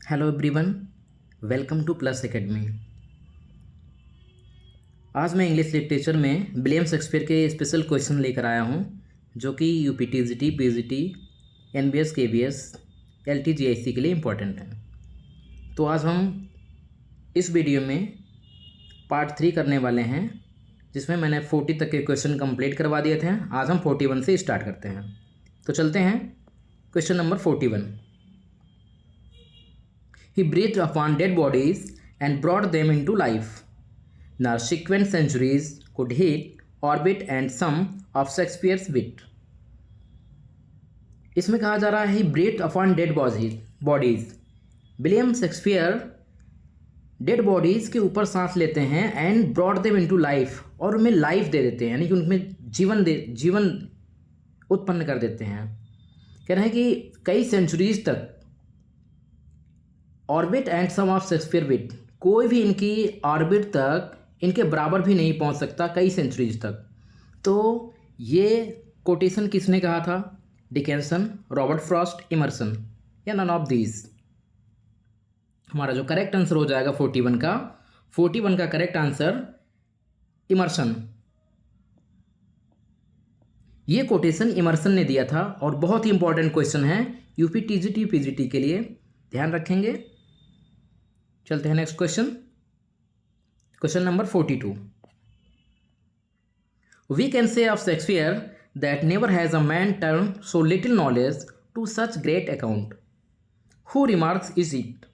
Hello everyone, welcome two plus academy. आज मैं English literature में विलियम शेक्सपियर के स्पेशल क्वेश्चन लेकर आया हूं, जो कि यूपीटीजीटी, पीजीटी, एनबीएस, केबीएस, एलटीजीआईसी के लिए इम्पोर्टेंट हैं। तो आज हम इस वीडियो में पार्ट 3 करने वाले हैं, जिसमें मैंने 40 तक के क्वेश्चन कंप्लीट करवा दिए थे। आज हम 41 से स्टार्ट करते हैं। तो चलते हैं question number 41। He breathed upon dead bodies and brought them into life. Now sequent centuries could hit, orbit and some of Shakespeare's wit. इसमें कहा जा रहा है he breathed upon dead bodies. William Shakespeare dead bodies के ऊपर सांस लेते हैं and brought them into life, और उनमें लाइफ दे देते हैं, यानी कि उनमें जीवन उत्पन्न कर देते हैं। कह रहे हैं कि कई सेंचुरीज तक orbit and some of Shakespeare wit, कोई भी इनकी ऑर्बिट तक इनके बराबर भी नहीं पहुंच सकता कई सेंचुरीज तक। तो ये कोटेशन किसने कहा था? डिकेंसन, रॉबर्ट फ्रॉस्ट, इमर्सन, या नन ऑफ दीज? हमारा जो करेक्ट आंसर हो जाएगा 41 का करेक्ट आंसर इमर्सन। ये कोटेशन इमर्सन ने दिया था और बहुत ही इंपॉर्टेंट क्वेश्चन है यूपी टीजीटी पीजीटी के लिए, ध्यान रखेंगे। चलते हैं next question number 42। We can say of Shakespeare that never has a man turn so little knowledge to such great account, who remarks is it?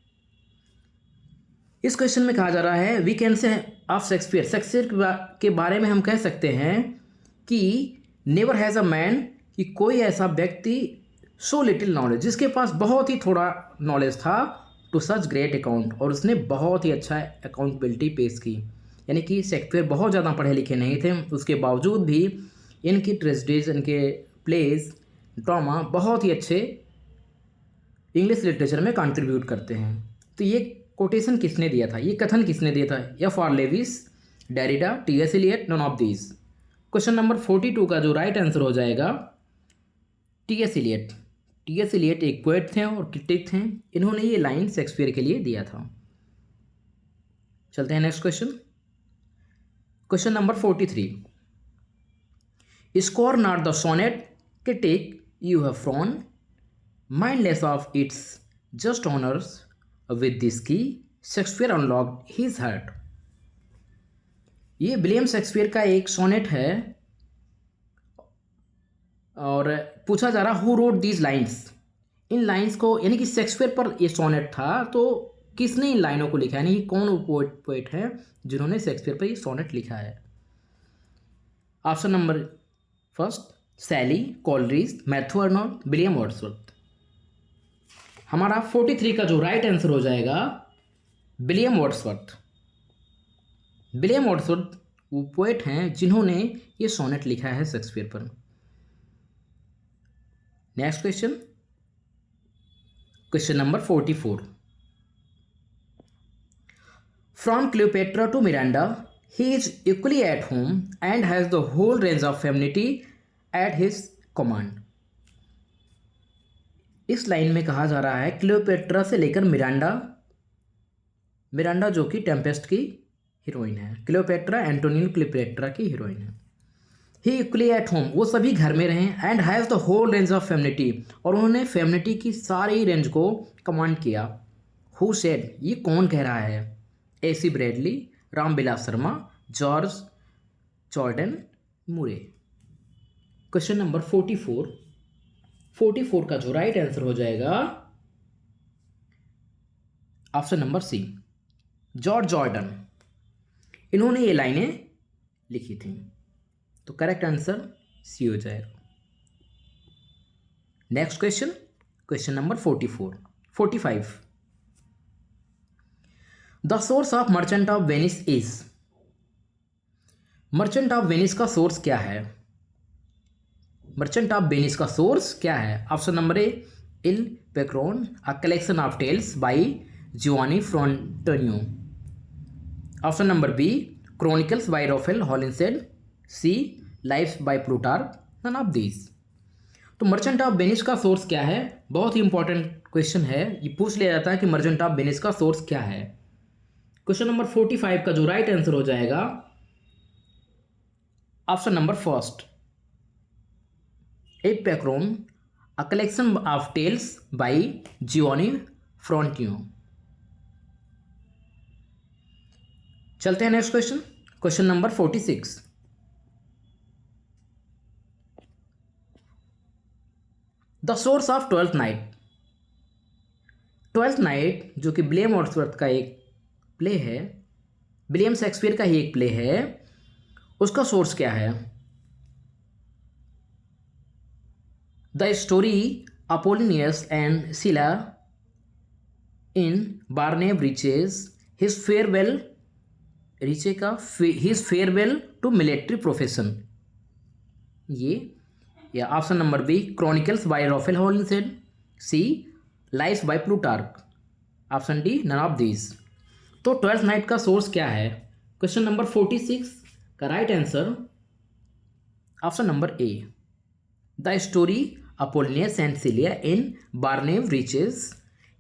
इस क्वेश्चन में कहा जा रहा है we can say of Shakespeare के बारे में हम कह सकते हैं कि नेवर हैज़ अ मैन, कि कोई ऐसा व्यक्ति सो लिटिल नॉलेज, जिसके पास बहुत ही थोड़ा नॉलेज था, टू सच ग्रेट अकाउंट, और उसने बहुत ही अच्छा अकाउंटेबिलिटी पेश की। यानी कि शेक्सपियर बहुत ज़्यादा पढ़े लिखे नहीं थे, उसके बावजूद भी इनकी ट्रेजेडीज, इनके प्लेज, ड्रामा बहुत ही अच्छे इंग्लिश लिटरेचर में कंट्रीब्यूट करते हैं। तो ये कोटेशन किसने दिया था, ये कथन किसने दिया था? F.R. Leavis, Derrida, T.S. Eliot, none of these? Question number 42 का जो राइट आंसर हो जाएगा T.S. एलियट। T.S. एलियट एक पोएट थे और क्रिटिक थे, इन्होंने ये लाइन शेक्सपियर के लिए दिया था। चलते हैं next question number 43। Scorn not the sonnet critic you have thrown, mindless of its just honors, with this key Shakespeare unlocked his heart। ये विलियम शेक्सपियर का एक सोनेट है और पूछा जा रहा who wrote these lines. In lines को, यानी कि शेक्सपियर पर ये सोनेट था, तो किसने इन लाइनों को लिखा है, यानी कि कौन वो पोएट है जिन्होंने शेक्सपियर पर ये सोनेट लिखा है? Option number first Shelley, Coleridge, Matthew Arnold, William Wordsworth. हमारा 43 का जो राइट आंसर हो जाएगा विलियम वर्ड्सवर्थ। विलियम वर्ड्सवर्थ वो पोएट हैं जिन्होंने ये सोनेट लिखा है शेक्सपियर पर। Next question number 44। From Cleopatra to Miranda he is equally at home and has the whole range of femininity at his command. इस लाइन में कहा जा रहा है क्लियोपेट्रा से लेकर मिरांडा जो कि टेम्पेस्ट की हीरोइन है। क्लियोपेट्रा एंटोनिन क्लियोपेट्रा की हीरोइन है। ही इक्वली एट होम, वो सभी घर में रहें, and has the whole range of femininity, और उन्होंने फेमिनिटी की सारी रेंज को कमांड किया। हु सेड, ये कौन कह रहा है? AC Bradley, Ramvilas Sharma, George Jordan Moore. Question number 44 का जो राइट आंसर हो जाएगा option number C, George Jordan. इन्होंने ये लाइनें लिखी थी, तो करेक्ट आंसर सी हो जाएगा। Next question number 45। The source of Merchant of Venice is. Merchant of Venice का सोर्स क्या है? मर्चेंट ऑफ वेनिस का सोर्स क्या है? Option number A, Il Pecorone, a collection of tales by Giovanni Fiorentino. Option number B, chronicles by Raphael Holinshed. C, lives by Plutarch, none of these? तो Merchant of Venice का source क्या है? बहुत ही important question है, ये पूछ लिया जाता है कि मर्चेंट ऑफ वेनिस का सोर्स क्या है। क्वेश्चन नंबर 45 का जो राइट आंसर हो जाएगा option number first, Il Pecorone, a collection of tales by Giovanni Fiorentino. चलते हैं next question, question number 46। The source of Twelfth Night. Twelfth Night जो कि विलियम वर्ड्सवर्थ का एक प्ले है, विलियम शेक्सपियर का ही एक प्ले है, उसका सोर्स क्या है? The story Apolonius and Silla in Barnabe Riche's his farewell, Riche का his farewell to military profession, ये, या option number B chronicles by Raphael Holinshed, C life by Plutarch, option D none of these. तो Twelfth Night का source क्या है? Question number 46 का right answer option number A, the story Apolonius and Silla in Barnabe Riche's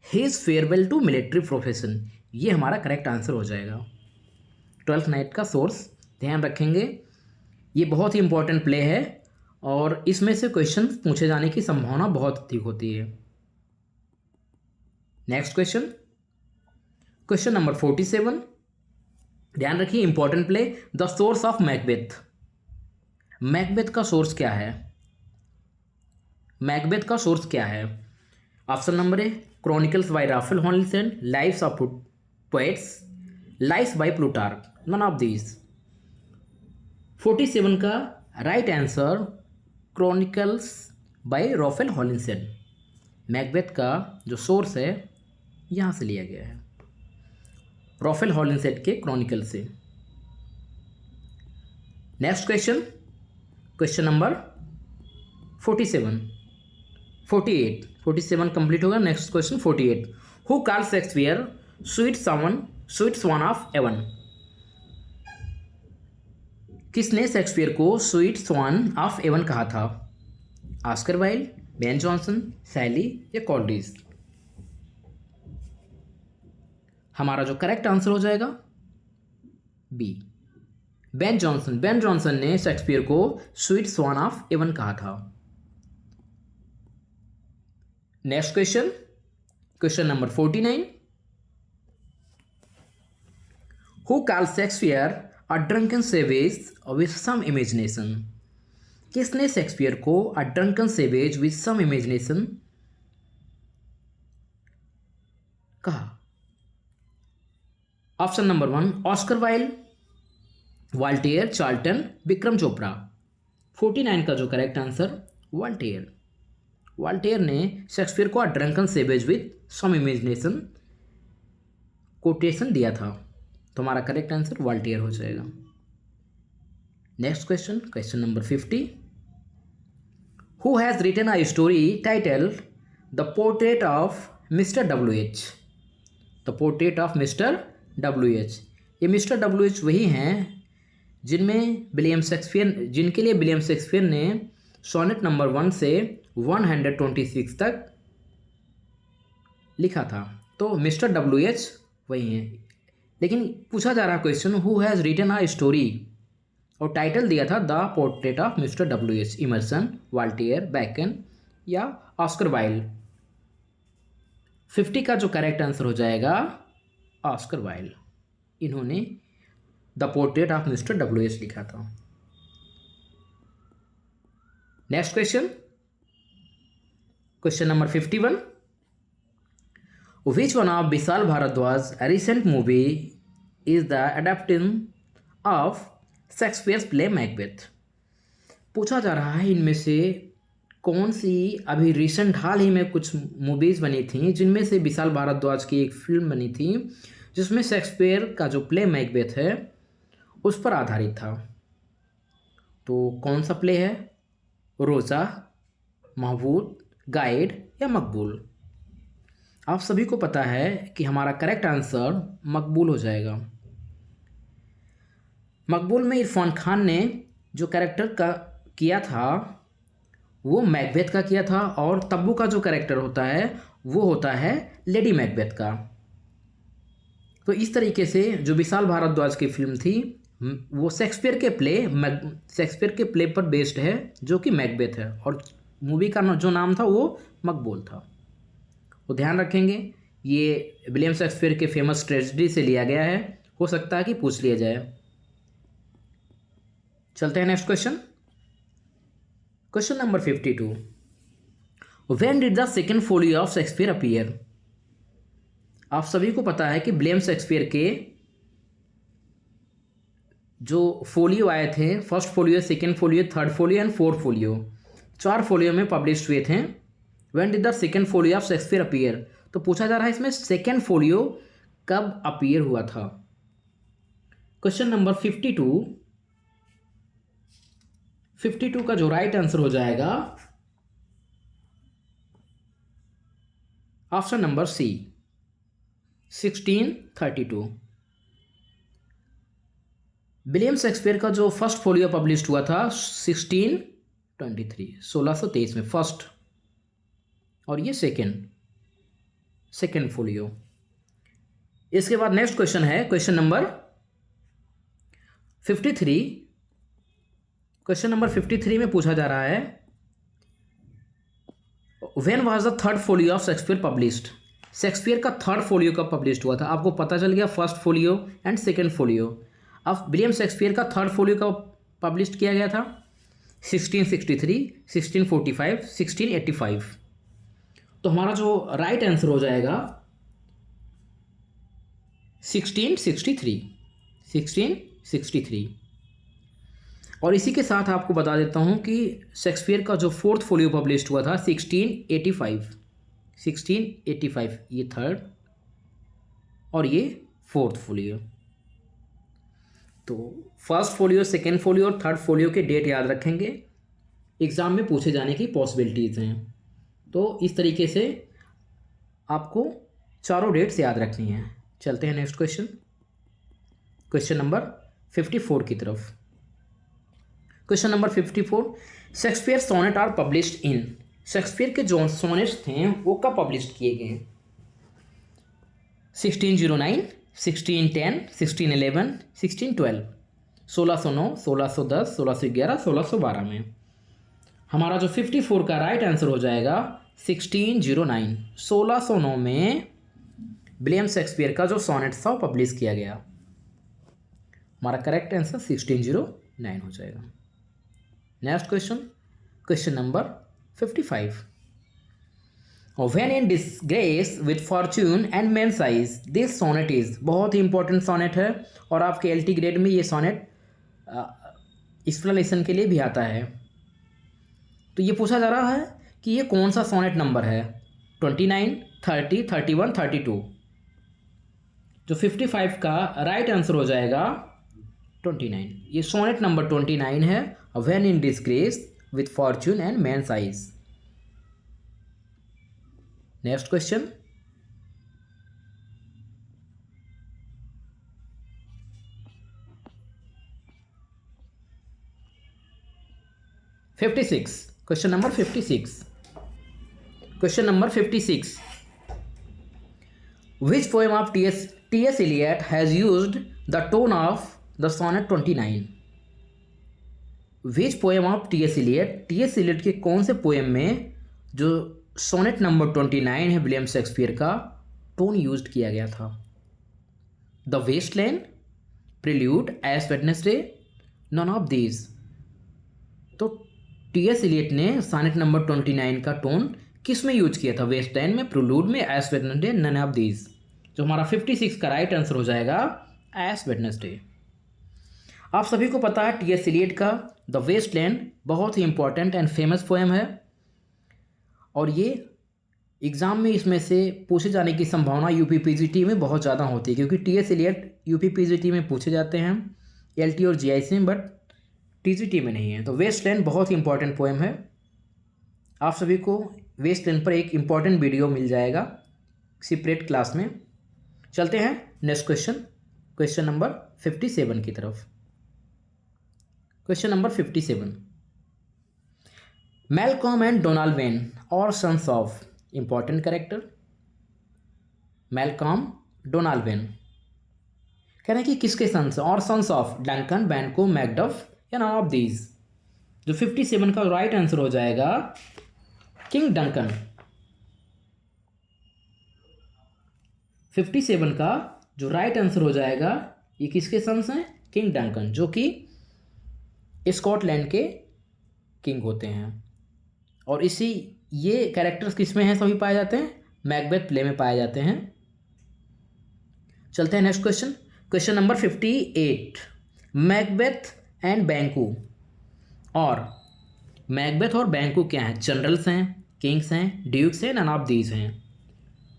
his farewell to military profession, ये हमारा correct answer हो जाएगा। Twelfth Night का सोर्स ध्यान रखेंगे, ये बहुत ही इंपॉर्टेंट प्ले है और इसमें से क्वेश्चन पूछे जाने की संभावना बहुत अधिक होती है। नेक्स्ट क्वेश्चन, क्वेश्चन नंबर 47, ध्यान रखिए important play, the source of Macbeth. Macbeth का सोर्स क्या है? मैकबेथ का सोर्स क्या है? Option number A chronicles by Raphael Holinshed, lives of poets, lives by Plutarch, none of these. 47 का right answer chronicles by Raphael Holinshed. Macbeth का जो source है यहाँ से लिया गया है, राफेल हॉलिंसेड के क्रॉनिकल से। Next question, question number 47, 47 complete होगा। Next question 48, who call Shakespeare sweet swan of Avon. किसने शेक्सपियर को स्वीट स्वान ऑफ एवन कहा था? Oscar Wilde, Ben Jonson, Shelley या कॉल्डिस। हमारा जो करेक्ट आंसर हो जाएगा B, Ben Jonson. Ben Jonson ने शेक्सपियर को स्वीट स्वान ऑफ एवन कहा था। Next question, question number 49, who call Shakespeare a drunken savage with some imagination. किसने शेक्सपियर को a drunken savage with some imagination कहा? Option number 1 Oscar Wilde, Voltaire, Charlton, Vikram Chopra. 49 का जो correct answer Voltaire. Voltaire ने Shakespeare को a drunken savage with some imagination quotation दिया था, तो हमारा करेक्ट आंसर वाल्टेयर हो जाएगा। Next question, question number 50, who has written a story titled the portrait of mister W H. The portrait of mister W H, ये mister WH वही हैं जिनमें विलियम शेक्सपियर, जिनके लिए विलियम शेक्सपियर ने सोनेट नंबर 1 से 126 तक लिखा था। तो मिस्टर डब्ल्यू.एच वही हैं, लेकिन पूछा जा रहा question who has written a story, और टाइटल दिया था the portrait of mister W H, Emerson, Voltaire, Bacon या ऑस्कर वाइल्ड। 50 का जो करेक्ट आंसर हो जाएगा ऑस्कर वाइल्ड, इन्होंने the portrait of mister W H लिखा था। Next question, question number 51, which one of Vishal Bhardwaj recent movie is the adaptation of Shakespeare's play Macbeth. पूछा जा रहा है इनमें से कौन सी अभी रिसेंट हाल ही में कुछ मूवीज़ बनी थी जिनमें से विशाल भारद्वाज की एक फिल्म बनी थी जिसमें शेक्सपियर का जो प्ले मैकबेथ है उस पर आधारित था। तो कौन सा प्ले है? रोज़ा, महबूब, गाइड या मकबूल। आप सभी को पता है कि हमारा करेक्ट आंसर मकबूल हो जाएगा। मकबूल में इरफान खान ने जो कैरेक्टर का किया था वो मैकबेथ का किया था, और तब्बू का जो कैरेक्टर होता है वो होता है लेडी मैकबेथ का। तो इस तरीके से जो विशाल भारद्वाज की फिल्म थी वो शेक्सपियर के प्ले पर बेस्ड है, जो कि मैकबेथ है, और मूवी का जो नाम था वो मकबूल था। तो ध्यान रखेंगे, ये विलियम शेक्सपियर के फेमस ट्रेजेडी से लिया गया है, हो सकता है कि पूछ लिया जाए। चलते हैं next question. Question number 52, when did the second folio of Shakespeare appear? आप सभी को पता है कि विलियम शेक्सपियर के जो फोलियो आए थे, first folio, second folio, third folio and fourth folio, 4 folio में पब्लिश हुए थे। When did the second folio of Shakespeare appear? तो पूछा जा रहा है इसमें सेकेंड फोलियो कब अपीयर हुआ था। क्वेश्चन नंबर 52 का जो राइट आंसर हो जाएगा option number C, 1632। William Shakespeare का जो फर्स्ट फोलियो पब्लिश हुआ था 1623 में फर्स्ट, और ये सेकेंड फोलियो। इसके बाद नेक्स्ट क्वेश्चन है क्वेश्चन नंबर 53। क्वेश्चन नंबर 53 में पूछा जा रहा है when was the third folio of Shakespeare published? Shakespeare का थर्ड फोलियो कब पब्लिश्ड हुआ था? आपको पता चल गया first folio and second folio. अब विलियम शेक्सपियर का थर्ड फोलियो कब पब्लिश्ड किया गया था? 1663, 1645, 1685। तो हमारा जो राइट आंसर हो जाएगा 1663। और इसी के साथ आपको बता देता हूँ कि शेक्सपियर का जो फोर्थ फोलियो पब्लिश्ड हुआ था 1685, ये थर्ड और ये फोर्थ फोलियो। तो फर्स्ट फोलियो, सेकेंड फोलियो और थर्ड फोलियो के डेट याद रखेंगे, एग्ज़ाम में पूछे जाने की पॉसिबिलिटीज़ हैं। तो इस तरीके से आपको चारों डेट्स याद रखनी हैं। चलते हैं नेक्स्ट क्वेश्चन नंबर 54 की तरफ। Question number 54, Shakespeare sonnet are published in? Shakespeare के जो सोनेट्स थे वो कब पब्लिश किए गए? 1609, 1610, 1611, 1612, 1609, 1610, 1611, 1612 में। हमारा जो 54 का राइट आंसर हो जाएगा 1609। 1609 में विलियम शेक्सपियर का जो सोनेट्स था वो पब्लिश किया गया। हमारा करेक्ट आंसर 1609 हो जाएगा। Next question number 55, when in disgrace with fortune and men's eyes this sonnet is? बहुत ही इंपॉर्टेंट सोनेट है और आपके LT ग्रेड में ये सोनेट एक्सप्लेनेशन के लिए भी आता है। तो ये पूछा जा रहा है कि ये कौन सा सोनेट नंबर है, 29, 30, 31, 32। जो 55 का राइट आंसर हो जाएगा 29। ये सोनेट नंबर 29 है, when in disgrace with fortune and man size. Next question, question number 56। Which poem of T.S. Eliot has used the tone of the sonnet 29? Which poem of T.S. Eliot के कौन से poem में जो sonnet number 29 है William Shakespeare का, tone used किया गया था? The waste land, prelude, ash Wednesday, none of these. तो T.S. Eliot ने सोनेट नंबर 29 का टोन किस में यूज किया था? वेस्टलैंड में, प्रिल्यूड में, एश वेडनेसडे, नन ऑफ दीज। जो हमारा 56 का राइट आंसर हो जाएगा एश वेडनेसडे। आप सभी को पता है T.S. Eliot का द वेस्टलैंड बहुत ही इंपॉर्टेंट एंड फेमस पोएम है, और ये एग्ज़ाम में इसमें से पूछे जाने की संभावना UP-PGT में बहुत ज़्यादा होती है, क्योंकि T.S. Eliot UP-PGT में पूछे जाते हैं, LT और GIC में, बट TGT में नहीं है। तो वेस्टलैंड बहुत ही इंपॉर्टेंट पोएम है। आप सभी को वेस्टलैंड पर एक इम्पॉर्टेंट वीडियो मिल जाएगा सेपरेट क्लास में। चलते हैं नेक्स्ट क्वेश्चन नंबर 57 की तरफ। Question number 57, Malcolm and Donalbain और sons of important character. Malcolm, Donalbain कह रहे हैं कि किसके सन्स और sons of Duncan, Banquo, Macduff या नॉन ऑफ दीज। जो 57 का राइट आंसर हो जाएगा किंग डंकन। 57 का जो राइट आंसर हो जाएगा ये किसके सन्स हैं? किंग डंकन, जो कि स्कॉटलैंड के किंग होते हैं। और इसी ये कैरेक्टर्स किस में हैं सभी पाए जाते हैं? मैकबेथ प्ले में पाए जाते हैं। चलते हैं next question. Question number 58। Macbeth and Banquo, और मैकबेथ और बैंकू क्या हैं? जनरल्स हैं, किंग्स हैं, ड्यूक्स हैं, नन ऑफ दीज हैं।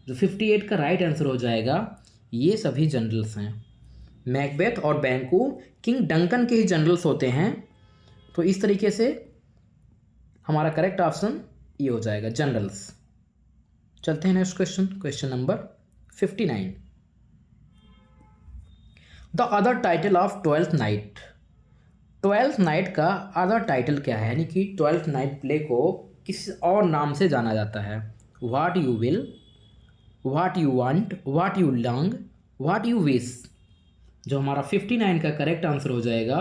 जो 58 का राइट आंसर हो जाएगा ये सभी जनरल्स हैं। मैकबेथ और बैंकू किंग डंकन के ही जनरल्स होते हैं। तो इस तरीके से हमारा करेक्ट ऑप्शन ये हो जाएगा, जनरल्स। चलते हैं next question. Question number 59। The other title of Twelfth Night. Twelfth Night का अदर टाइटल क्या है? यानी कि ट्वेल्थ नाइट प्ले को किस और नाम से जाना जाता है? What you will, what you want, what you long, what you wish. जो हमारा 59 का करेक्ट आंसर हो जाएगा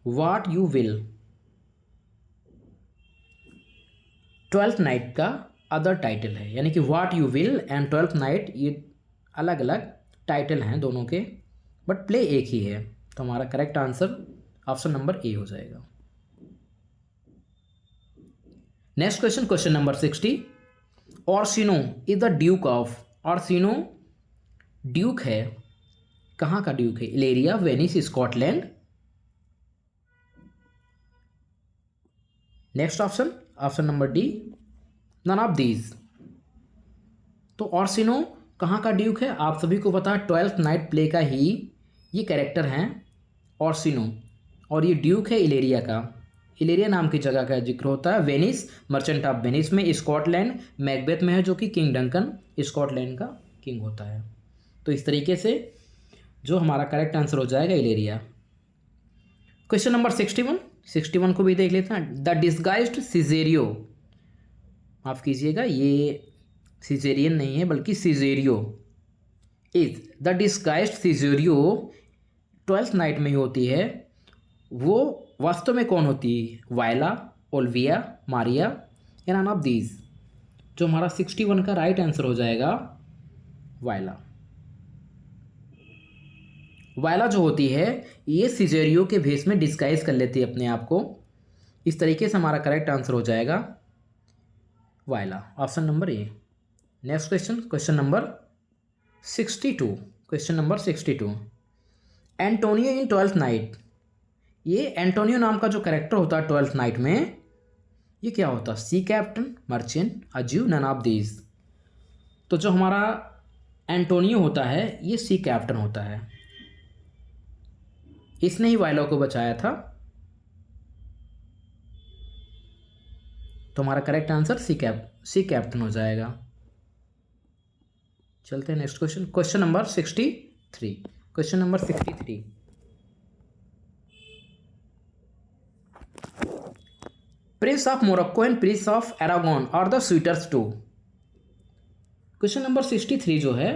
what you will. Twelfth Night का अदर टाइटल है, यानी कि what you will and twelfth Night ये अलग अलग टाइटल हैं दोनों के, बट प्ले एक ही है। तो हमारा correct answer option number A हो जाएगा। Next question, question number 60। Orsino is the duke of. Orsino duke है, कहाँ का ड्यूक है? Illyria, Venice, Scotland. Next option, option number D, none of these. तो ऑर्सिनो कहाँ का ड्यूक है? आप सभी को पता है ट्वेल्थ नाइट प्ले का ही ये कैरेक्टर हैं ऑर्सिनो, और ये ड्यूक है इलेरिया का। इलेरिया नाम की जगह का जिक्र होता है वेनिस, मर्चेंट ऑफ वेनिस में, स्कॉटलैंड मैकबेथ में है जो कि किंग डंकन स्कॉटलैंड का किंग होता है। तो इस तरीके से जो हमारा करेक्ट आंसर हो जाएगा इलेरिया। Question number 61। 61 को भी देख लेते हैं। द डिस्गाइज्ड सिजेरियो, माफ़ कीजिएगा ये सिजेरियन नहीं है बल्कि Cesario, is the disguised Cesario Twelfth Night में ही होती है। वो वास्तव में कौन होती है? वायला, ओल्विया, मारिया या नन ऑफ दीज। जो हमारा 61 का राइट आंसर हो जाएगा वायला। वायला जो होती है ये सिजेरियो के भेष में डिस्गाइज कर लेती है अपने आप को। इस तरीके से हमारा करेक्ट आंसर हो जाएगा Viola, option number A. Next question, question number 62। Question number 62। Antonio in Twelfth Night. ये एंटोनियो नाम का जो कैरेक्टर होता है ट्वेल्थ नाइट में, ये क्या होता है? Sea captain, merchant, a Jew, none of these. तो जो हमारा एंटोनियो होता है ये सी कैप्टन होता है। इसने ही वायला को बचाया था। तो हमारा करेक्ट आंसर सी कैप्टन हो जाएगा। चलते हैं next question. Question number 63। Question number 63। Prince of Morocco and prince of Aragon are the suitors to. Question number 63 जो है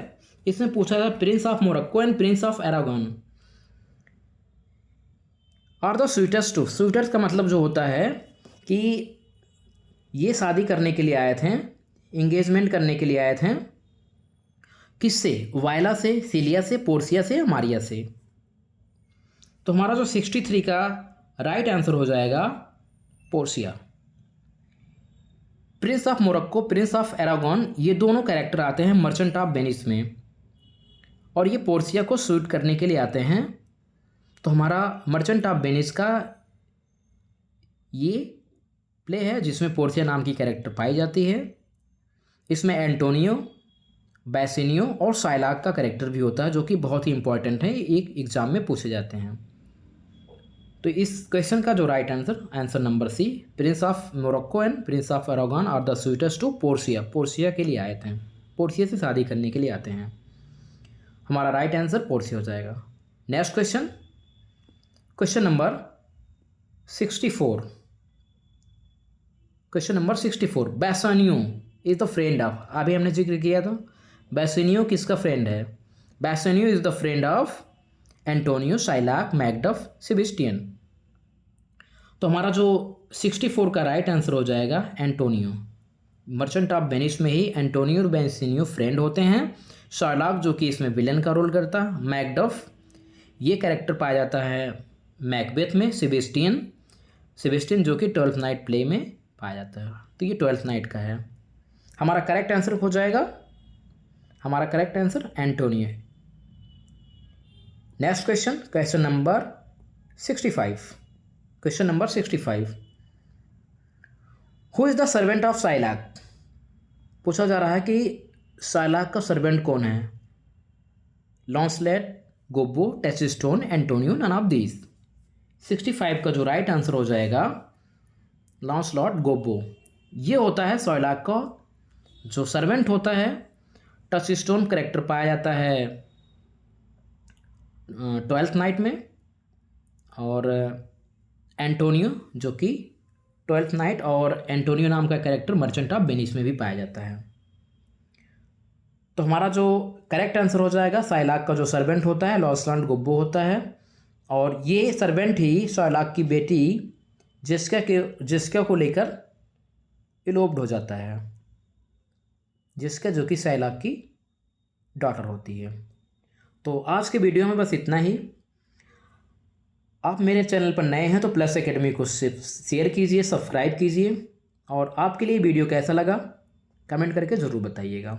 इसमें पूछा था prince of Morocco and prince of Aragon are the suitors to. Suitors का मतलब जो होता है कि ये शादी करने के लिए आए थे, इंगेजमेंट करने के लिए आए थे। किससे? वायला से, सिलिया से, पोर्सिया से या मारिया से। तो हमारा जो 63 का राइट आंसर हो जाएगा Portia. Prince of Morocco, prince of Aragon ये दोनों कैरेक्टर आते हैं मर्चेंट ऑफ वेनिस में, और ये पोर्सिया को सूट करने के लिए आते हैं। तो हमारा मर्चेंट ऑफ वेनिस का ये प्ले है जिसमें पोर्सिया नाम की कैरेक्टर पाई जाती है। इसमें एंटोनियो, बैसिनियो और साइलाक का कैरेक्टर भी होता है जो कि बहुत ही इंपॉर्टेंट है, एक एग्जाम में पूछे जाते हैं। तो इस क्वेश्चन का जो right answer number C, prince of Morocco and prince of Aragon are the suitors to Portia. Portia के लिए आए थे, पोर्सिया से शादी करने के लिए आते हैं। हमारा राइट आंसर पोर्सिया हो जाएगा। Next question, question number 64। Question number 64, Bassanio is the friend of, अभी हमने जिक्र किया था, बेसानियो किसका फ्रेंड है? Bassanio is the friend of Antonio, Shylock, Macduff, Sebastian. तो हमारा जो 64 का राइट आंसर हो जाएगा एंटोनियो। मर्चेंट ऑफ वेनिस में ही एंटोनियो और बेसानियो फ्रेंड होते हैं। शाइलॉक जो कि इसमें विलन का रोल करता है, मैकडफ ये कैरेक्टर पाया जाता है मैकबेथ में, सेबेस्टियन जो कि 12th नाइट प्ले में पाया जाता है। तो ये 12th नाइट का है। हमारा करेक्ट आंसर हो जाएगा, हमारा correct answer Antonio. Next question, question number 65। Question number 65, who is the servant of Shylock? पूछा जा रहा है कि शाइलॉक का सर्वेंट कौन है? लॉन्सलेट, गोब्बो, टेस्टिस्टोन, एंटोनियो, नन ऑफ दीज। 65 का जो राइट आंसर हो जाएगा लॉन्सलॉट गोब्बो। ये होता है शाइलॉक का जो सर्वेंट होता है। टचस्टोन करेक्टर पाया जाता है 12th नाइट में, और एंटोनियो जो कि 12th नाइट, और एंटोनियो नाम का कैरेक्टर मर्चेंट ऑफ वेनिस में भी पाया जाता है। तो हमारा जो करेक्ट आंसर हो जाएगा, शाइलॉक का जो सर्वेंट होता है लॉन्सलॉट गोब्बो होता है, और ये सर्वेंट ही शाइलॉक की बेटी जिसका को लेकर इलोप्ड हो जाता है, जिसका जो कि शाइलॉक की डॉटर होती है। तो आज के वीडियो में बस इतना ही। आप मेरे चैनल पर नए हैं तो प्लस एकेडमी को शेयर कीजिए, सब्सक्राइब कीजिए, और आपके लिए वीडियो कैसा लगा कमेंट करके ज़रूर बताइएगा।